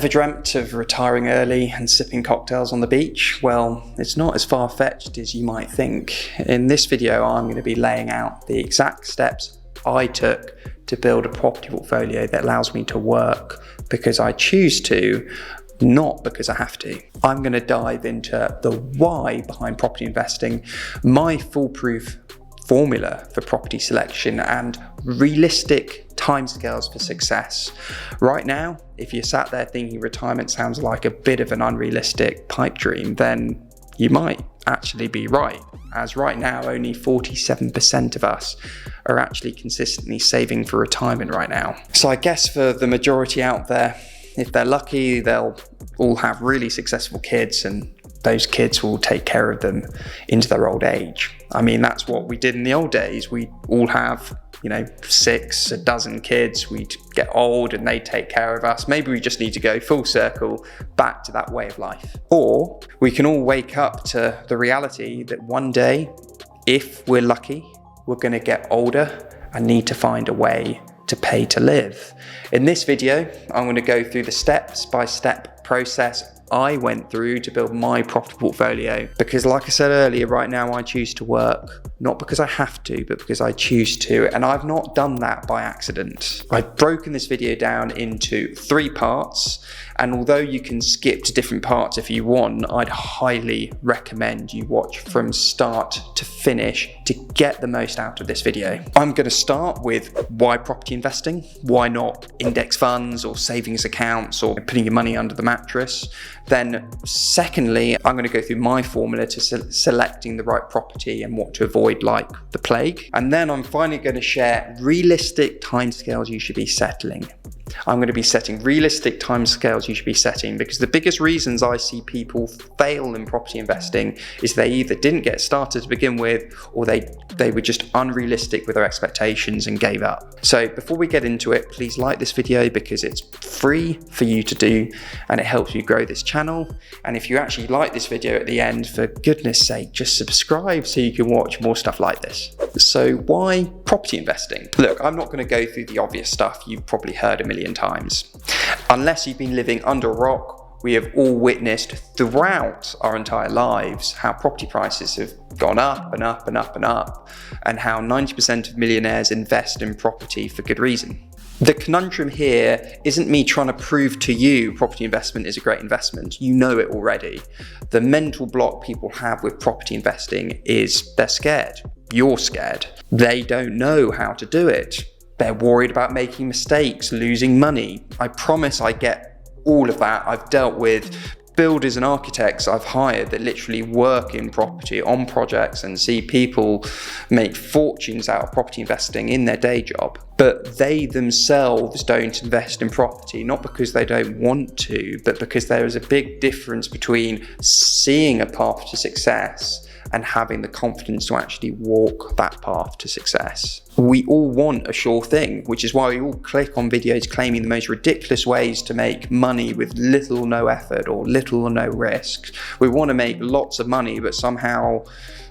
Ever dreamt of retiring early and sipping cocktails on the beach? Well, it's not as far-fetched as you might think. In this video, I'm going to be laying out the exact steps I took to build a property portfolio that allows me to work because I choose to, not because I have to. I'm going to dive into the why behind property investing, my foolproof formula for property selection, and realistic timescales for success. Right now, if you're sat there thinking retirement sounds like a bit of an unrealistic pipe dream, then you might actually be right. As right now, only 47% of us are actually consistently saving for retirement right now. So I guess for the majority out there, if they're lucky, they'll all have really successful kids, and those kids will take care of them into their old age. I mean, that's what we did in the old days. We all have, 6, a dozen kids. We'd get old and they take care of us. Maybe we just need to go full circle back to that way of life. Or we can all wake up to the reality that one day, if we're lucky, we're going to get older and need to find a way to pay to live. In this video, I'm going to go through the step-by-step process I went through to build my property portfolio, because like I said earlier, right now I choose to work, not because I have to, but because I choose to, and I've not done that by accident. I've broken this video down into 3 parts, and although you can skip to different parts if you want, I'd highly recommend you watch from start to finish to get the most out of this video. I'm going to start with why property investing, why not index funds or savings accounts or putting your money under the mattress. Then secondly, I'm going to go through my formula to selecting the right property and what to avoid like the plague. And then I'm finally going to share realistic timescales you should be settling. I'm going to be setting realistic timescales you should be setting, because the biggest reasons I see people fail in property investing is they either didn't get started to begin with, or they were just unrealistic with their expectations and gave up. So before we get into it, please like this video because it's free for you to do and it helps you grow this channel. And if you actually like this video at the end, for goodness sake, just subscribe so you can watch more stuff like this. So why property investing? Look, I'm not going to go through the obvious stuff you've probably heard a million times. Unless you've been living under a rock, we have all witnessed throughout our entire lives how property prices have gone up and up and up and up, and how 90% of millionaires invest in property for good reason. The conundrum here isn't me trying to prove to you property investment is a great investment. You know it already. The mental block people have with property investing is they're scared. You're scared. They don't know how to do it. They're worried about making mistakes, losing money. I promise I get all of that. I've dealt with builders and architects I've hired that literally work in property on projects and see people make fortunes out of property investing in their day job. But they themselves don't invest in property, not because they don't want to, but because there is a big difference between seeing a path to success and having the confidence to actually walk that path to success. We all want a sure thing, which is why we all click on videos claiming the most ridiculous ways to make money with little or no effort or little or no risk. We want to make lots of money, but somehow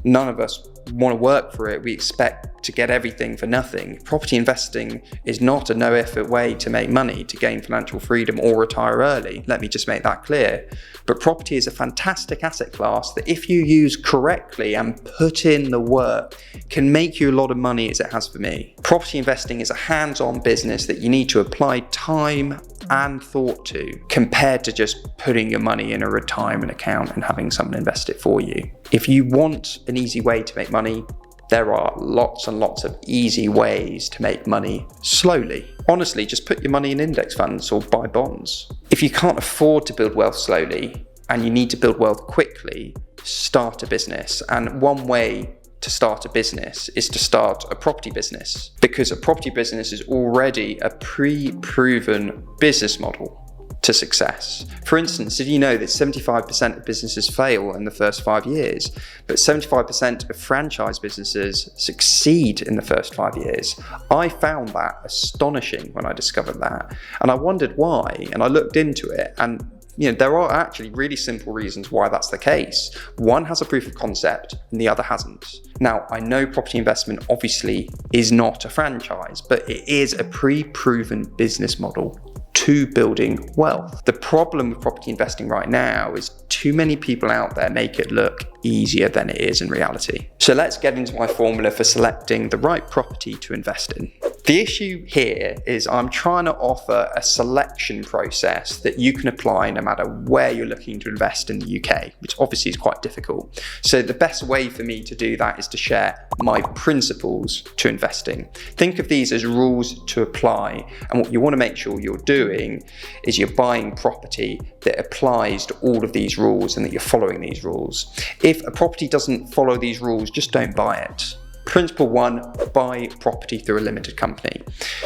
none of us want to work for it. We expect to get everything for nothing. Property investing is not a no effort way to make money, to gain financial freedom or retire early. Let me just make that clear. But property is a fantastic asset class that, if you use correctly and put in the work, can make you a lot of money, as it has for me. Property investing is a hands-on business that you need to apply time and thought to, compared to just putting your money in a retirement account and having someone invest it for you. If you want an easy way to make money, there are lots and lots of easy ways to make money slowly. Honestly, just put your money in index funds or buy bonds. If you can't afford to build wealth slowly and you need to build wealth quickly, start a business. And one way to start a business is to start a property business, because a property business is already a pre-proven business model to success. For instance, did you know that 75% of businesses fail in the first 5 years, but 75% of franchise businesses succeed in the first 5 years? I found that astonishing when I discovered that, and I wondered why, and I looked into it, and there are actually really simple reasons why that's the case. One has a proof of concept and the other hasn't. Now, I know property investment obviously is not a franchise, but it is a pre-proven business model to building wealth. The problem with property investing right now is too many people out there make it look easier than it is in reality. So let's get into my formula for selecting the right property to invest in. The issue here is I'm trying to offer a selection process that you can apply no matter where you're looking to invest in the UK, which obviously is quite difficult. So the best way for me to do that is to share my principles to investing. Think of these as rules to apply, and what you want to make sure you're doing is you're buying property that applies to all of these rules and that you're following these rules. If a property doesn't follow these rules, just don't buy it. Principle 1, buy property through a limited company.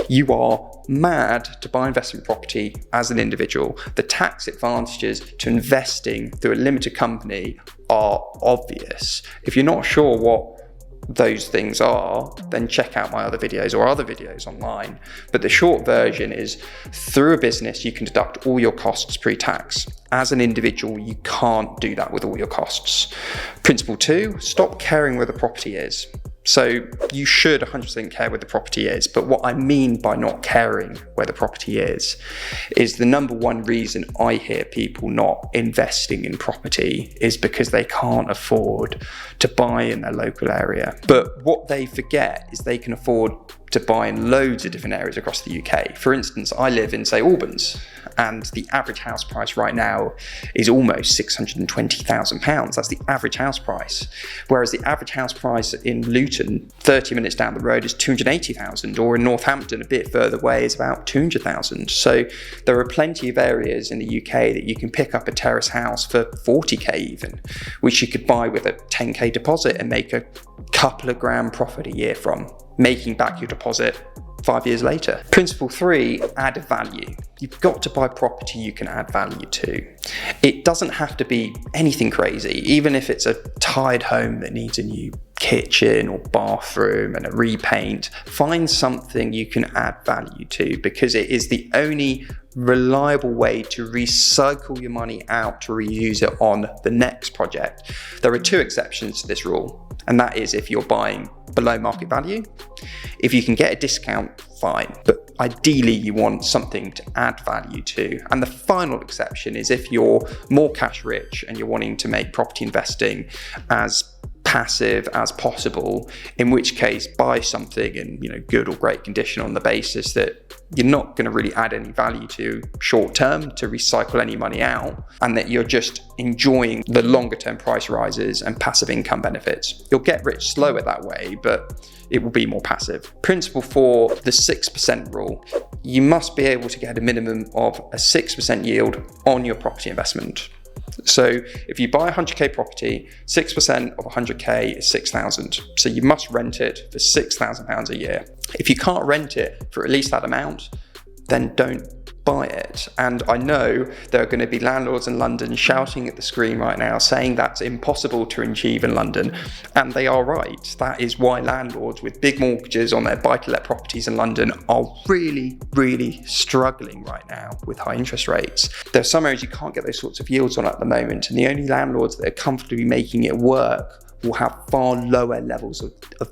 You are mad to buy investment property as an individual. The tax advantages to investing through a limited company are obvious. If you're not sure what those things are, then check out my other videos or other videos online. But the short version is, through a business, you can deduct all your costs pre-tax. As an individual, you can't do that with all your costs. Principle 2, stop caring where the property is. So you should 100% care where the property is, but what I mean by not caring where the property is the number one reason I hear people not investing in property is because they can't afford to buy in their local area. But what they forget is they can afford to buy in loads of different areas across the UK. For instance, I live in, say, Albans, and the average house price right now is almost £620,000. That's the average house price. Whereas the average house price in Luton, 30 minutes down the road, is £280,000, or in Northampton, a bit further away, is about £200,000. So there are plenty of areas in the UK that you can pick up a terrace house for 40k even, which you could buy with a 10k deposit and make a couple of grand profit a year from, making back your deposit 5 years later. Principle 3, add value. You've got to buy property you can add value to. It doesn't have to be anything crazy, even if it's a tired home that needs a new kitchen or bathroom and a repaint. Find something you can add value to, because it is the only reliable way to recycle your money out to reuse it on the next project. There are 2 exceptions to this rule, and that is if you're buying below market value. If you can get a discount, fine, but ideally you want something to add value to. And the final exception is if you're more cash rich and you're wanting to make property investing as passive as possible, in which case buy something in good or great condition on the basis that you're not going to really add any value to short term to recycle any money out, and that you're just enjoying the longer term price rises and passive income benefits. You'll get rich slower that way, but it will be more passive. Principle 4, the 6% rule. You must be able to get a minimum of a 6% yield on your property investment. So if you buy a 100k property, 6% of 100k is 6,000. So you must rent it for £6,000 a year. If you can't rent it for at least that amount, then don't buy it. And I know there are going to be landlords in London shouting at the screen right now saying that's impossible to achieve in London, and they are right. That is why landlords with big mortgages on their buy-to-let properties in London are really struggling right now with high interest rates. There are some areas you can't get those sorts of yields on at the moment, and the only landlords that are comfortably making it work will have far lower levels of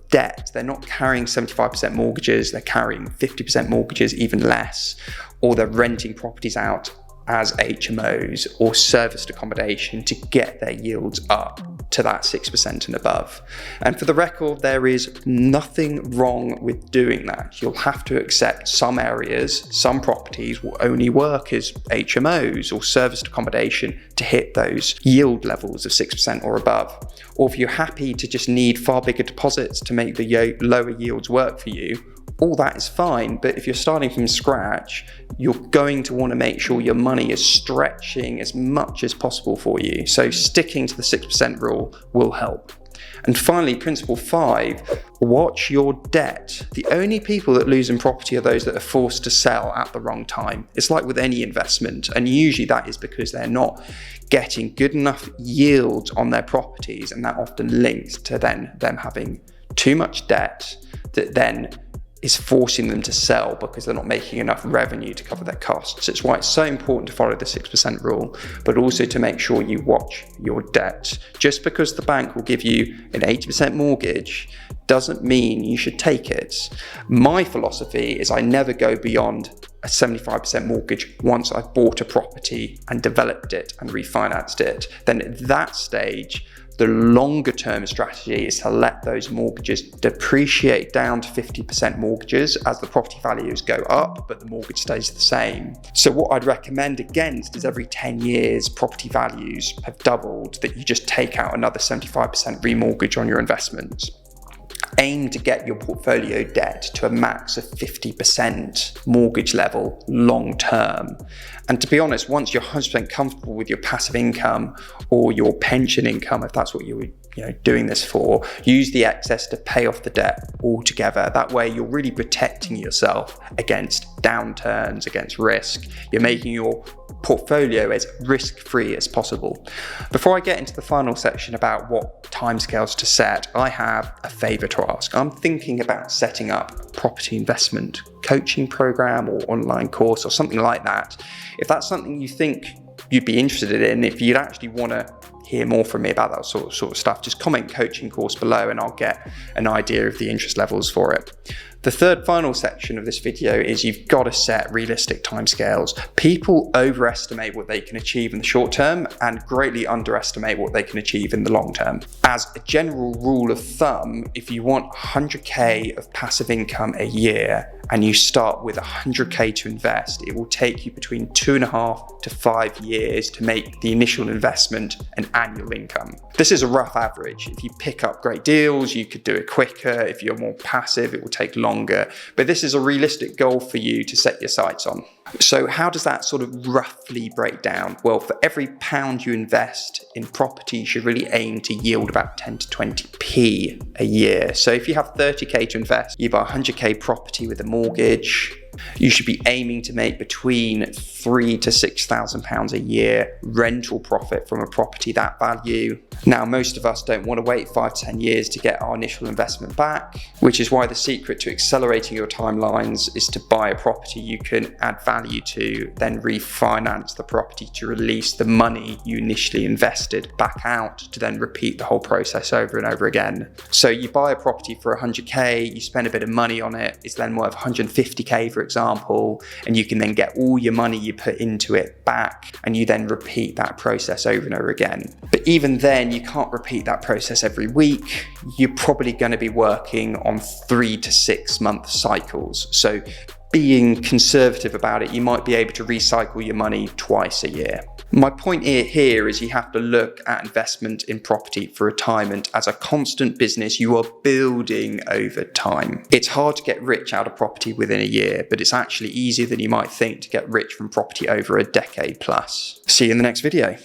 debt. They're not carrying 75% mortgages, they're carrying 50% mortgages, even less, or they're renting properties out as HMOs or serviced accommodation to get their yields up to that 6% and above. And for the record, there is nothing wrong with doing that. You'll have to accept some areas, some properties will only work as HMOs or serviced accommodation to hit those yield levels of 6% or above. Or if you're happy to just need far bigger deposits to make the lower yields work for you, all that is fine. But if you're starting from scratch, you're going to want to make sure your money is stretching as much as possible for you. So sticking to the 6% rule will help. And finally, principle 5, watch your debt. The only people that lose in property are those that are forced to sell at the wrong time. It's like with any investment, and usually that is because they're not getting good enough yields on their properties, and that often links to then them having too much debt that then is forcing them to sell because they're not making enough revenue to cover their costs. It's why it's so important to follow the 6% rule, but also to make sure you watch your debt. Just because the bank will give you an 80% mortgage doesn't mean you should take it. My philosophy is I never go beyond a 75% mortgage once I've bought a property and developed it and refinanced it, then at that stage, the longer term strategy is to let those mortgages depreciate down to 50% mortgages as the property values go up, but the mortgage stays the same. So what I'd recommend against is every 10 years property values have doubled, that you just take out another 75% remortgage on your investments. Aim to get your portfolio debt to a max of 50% mortgage level long term. And to be honest, once you're 100% comfortable with your passive income or your pension income, if that's what you're doing this for, use the excess to pay off the debt altogether. That way you're really protecting yourself against downturns, against risk. You're making your portfolio as risk-free as possible. Before I get into the final section about what timescales to set, I have a favor to ask. I'm thinking about setting up a property investment coaching program or online course or something like that. If that's something you think you'd be interested in, if you'd actually want to hear more from me about that sort of stuff, just comment coaching course below and I'll get an idea of the interest levels for it. The third final section of this video is you've got to set realistic timescales. People overestimate what they can achieve in the short term and greatly underestimate what they can achieve in the long term. As a general rule of thumb, if you want 100K of passive income a year and you start with 100K to invest, it will take you between 2.5 to 5 years to make the initial investment an annual income. This is a rough average. If you pick up great deals, you could do it quicker. If you're more passive, it will take longer. But this is a realistic goal for you to set your sights on. So how does that sort of roughly break down? Well, for every pound you invest in property, you should really aim to yield about 10 to 20p a year. So if you have 30K to invest, you buy 100K property with a mortgage, you should be aiming to make between £3,000 to £6,000 a year rental profit from a property that value. Now, most of us don't want to wait 5 to 10 years to get our initial investment back, which is why the secret to accelerating your timelines is to buy a property you can add value to, then refinance the property to release the money you initially invested back out, to then repeat the whole process over and over again. So you buy a property for 100K, you spend a bit of money on it, it's then worth 150K for example, and you can then get all your money you put into it back, and you then repeat that process over and over again. But even then, you can't repeat that process every week. You're probably going to be working on 3 to 6 month cycles. So being conservative about it, you might be able to recycle your money twice a year. My point here is you have to look at investment in property for retirement as a constant business you are building over time. It's hard to get rich out of property within a year, but it's actually easier than you might think to get rich from property over a decade plus. See you in the next video.